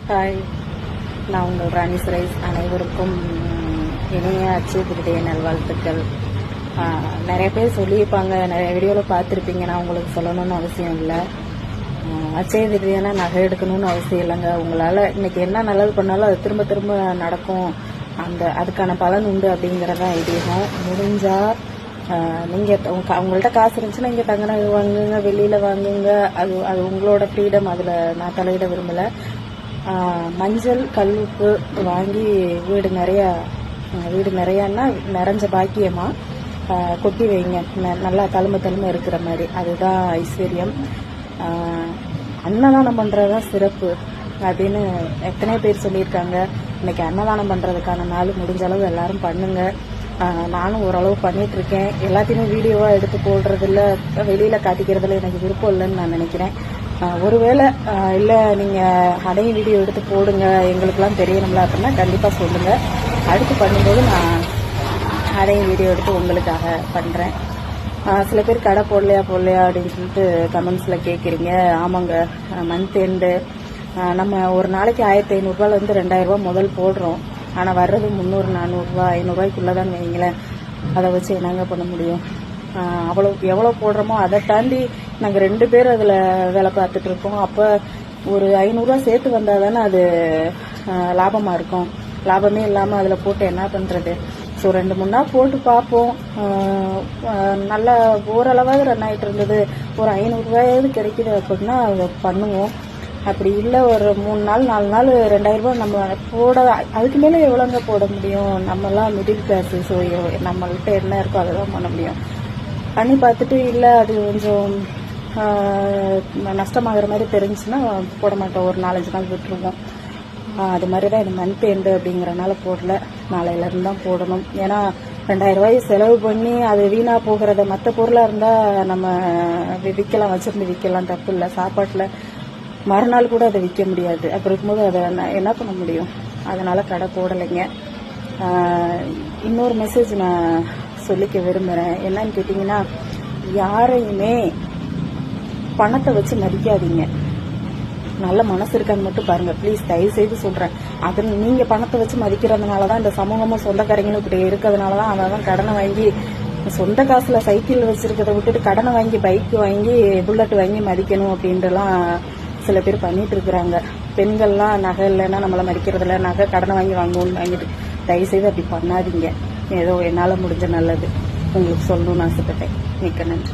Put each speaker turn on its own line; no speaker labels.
Hi, நான் உங்கள் ராணி சுரேஷ். அனைவருக்கும் இனிய அச்சய திருதிய நல்வாழ்த்துக்கள். நிறைய பேர் சொல்லியிருப்பாங்க, நிறைய வீடியோவில் பார்த்துருப்பீங்க. நான் உங்களுக்கு சொல்லணும்னு அவசியம் இல்லை. அச்சய திருதியான நகை எடுக்கணும்னு அவசியம் இல்லைங்க. உங்களால் இன்னைக்கு என்ன நல்லது பண்ணாலும் அது திரும்ப திரும்ப நடக்கும், அதுக்கான பலன் உண்டு அப்படிங்கிறதான் ஐதீகம். முடிஞ்சால் நீங்கள் உங்கள்கிட்ட காசு இருந்துச்சுன்னா இங்கே தங்க நகை வாங்குங்க, வெளியில் வாங்குங்க. அது உங்களோட ஃப்ரீடம். அதில் நான் தலையிட விரும்பலை. மஞ்சள் கல்லுப்பு வாங்கி வீடு நிறையான்னா நிறைஞ்ச பாக்கியமாக கொட்டி வைங்க. நல்லா தழும்ப இருக்கிற மாதிரி. அதுதான் ஐஸ்வர்யம். அன்னதானம் பண்ணுறதுதான் சிறப்பு அப்படின்னு எத்தனை பேர் சொல்லியிருக்காங்க. இன்னைக்கு அன்னதானம் பண்ணுறதுக்கான நாள். முடிஞ்ச அளவு எல்லாரும் பண்ணுங்க. நானும் ஓரளவு பண்ணிட்டு இருக்கேன். எல்லாத்தையுமே வீடியோவாக எடுத்து போடுறதில்ல, வெளியில் காட்டிக்கிறதுல எனக்கு விருப்பம் இல்லைன்னு நான் நினைக்கிறேன். ஒருவேளை இல்லை நீங்கள் அதையும் வீடியோ எடுத்து போடுங்க, எங்களுக்கெல்லாம் தெரியணும்ல அப்படின்னா கண்டிப்பாக சொல்லுங்கள். அடுத்து பண்ணும்போது நான் அதையும் வீடியோ எடுத்து உங்களுக்காக பண்ணுறேன். சில பேர் கடை போடலையா அப்படின்னு சொல்லிட்டு கமெண்ட்ஸில் கேட்குறீங்க. ஆமாங்க, மந்த் எண்டு நம்ம ஒரு நாளைக்கு 1500 2000 முதல் போடுறோம். ஆனால் வர்றது 300 400 500 தான் வைங்களேன். அதை வச்சு என்னங்க பண்ண முடியும்? எவ்வளோ போடுறோமோ அதை தாண்டி நாங்கள் 2 பேர் அதில் வேலை பார்த்துட்டு இருக்கோம். அப்போ ஒரு 500 சேர்த்து வந்தால் தானே அது லாபமாக இருக்கும். லாபமே இல்லாமல் அதில் போட்டு என்ன பண்ணுறது? ஸோ 2-3 நாள் போட்டு பார்ப்போம். நல்லா ஓரளவாக ரன் ஆகிட்டு இருந்தது, ஒரு 500 கிடைக்குது அப்படின்னா அதை பண்ணுவோம். அப்படி இல்லை ஒரு 3 நாள் 4 நாள் 2000 நம்ம போட, அதுக்கு மேலே எவ்வளோங்க போட முடியும்? நம்மலாம் மிடில் கிளாஸ். ஸோ நம்மள்கிட்ட என்ன இருக்கோ அதை தான் பண்ண முடியும். பண்ணி பார்த்துட்டு இல்லை அது கொஞ்சம் நஷ்டமாகிற மாதிரி தெரிஞ்சுன்னா போட மாட்டோம். ஒரு 4-5 நாள் விட்டுருவோம். அது மாதிரி தான் இது மந்த் எண்டு அப்படிங்கிறனால போடல. நாளையிலேருந்து தான் போடணும். ஏன்னா 2000 செலவு பண்ணி அது வீணாக போகிறத மற்ற பொருளாக இருந்தால் நம்ம விற்கலாம், வச்சிருந்து விற்கலாம், தப்பு இல்லை. சாப்பாட்டில் மறுநாள் கூட அதை விற்க முடியாது. அப்படி இருக்கும்போது அதை என்ன பண்ண முடியும்? அதனால கடை போடலைங்க. இன்னொரு மெசேஜ் நான் சொல்லிக்க விரும்புகிறேன். என்னன்னு கேட்டிங்கன்னா, யாரையுமே பணத்தை வச்சு மதிக்காதீங்க. நல்ல மனசு இருக்கான்னு மட்டும் பாருங்க ப்ளீஸ், தயவு செய்து சொல்கிறேன். அது நீங்கள் பணத்தை வச்சு மதிக்கிறதுனால தான் இந்த சமூகமும் சொந்தக்காரங்களும் இப்படி இருக்கிறதுனால தான் அவன் கடனை வாங்கி சொந்த காசில் சைக்கிள் வச்சுருக்கிறத விட்டுட்டு கடனை வாங்கி பைக் வாங்கி புல்லட் வாங்கி மதிக்கணும் அப்படின்ட்டுலாம் சில பேர் பண்ணிட்டு இருக்கிறாங்க. பெண்கள்லாம் நகை இல்லைன்னா நம்மளை மதிக்கிறதில்ல, நகை கடனை வாங்குவோன்னு வாங்கிட்டு தயவுசெய்து அப்படி பண்ணாதீங்க. ஏதோ என்னால் முடிஞ்ச நல்லது உங்களுக்கு சொல்லணும்னு ஆசைப்பட்டேன். மிக்க நன்றி.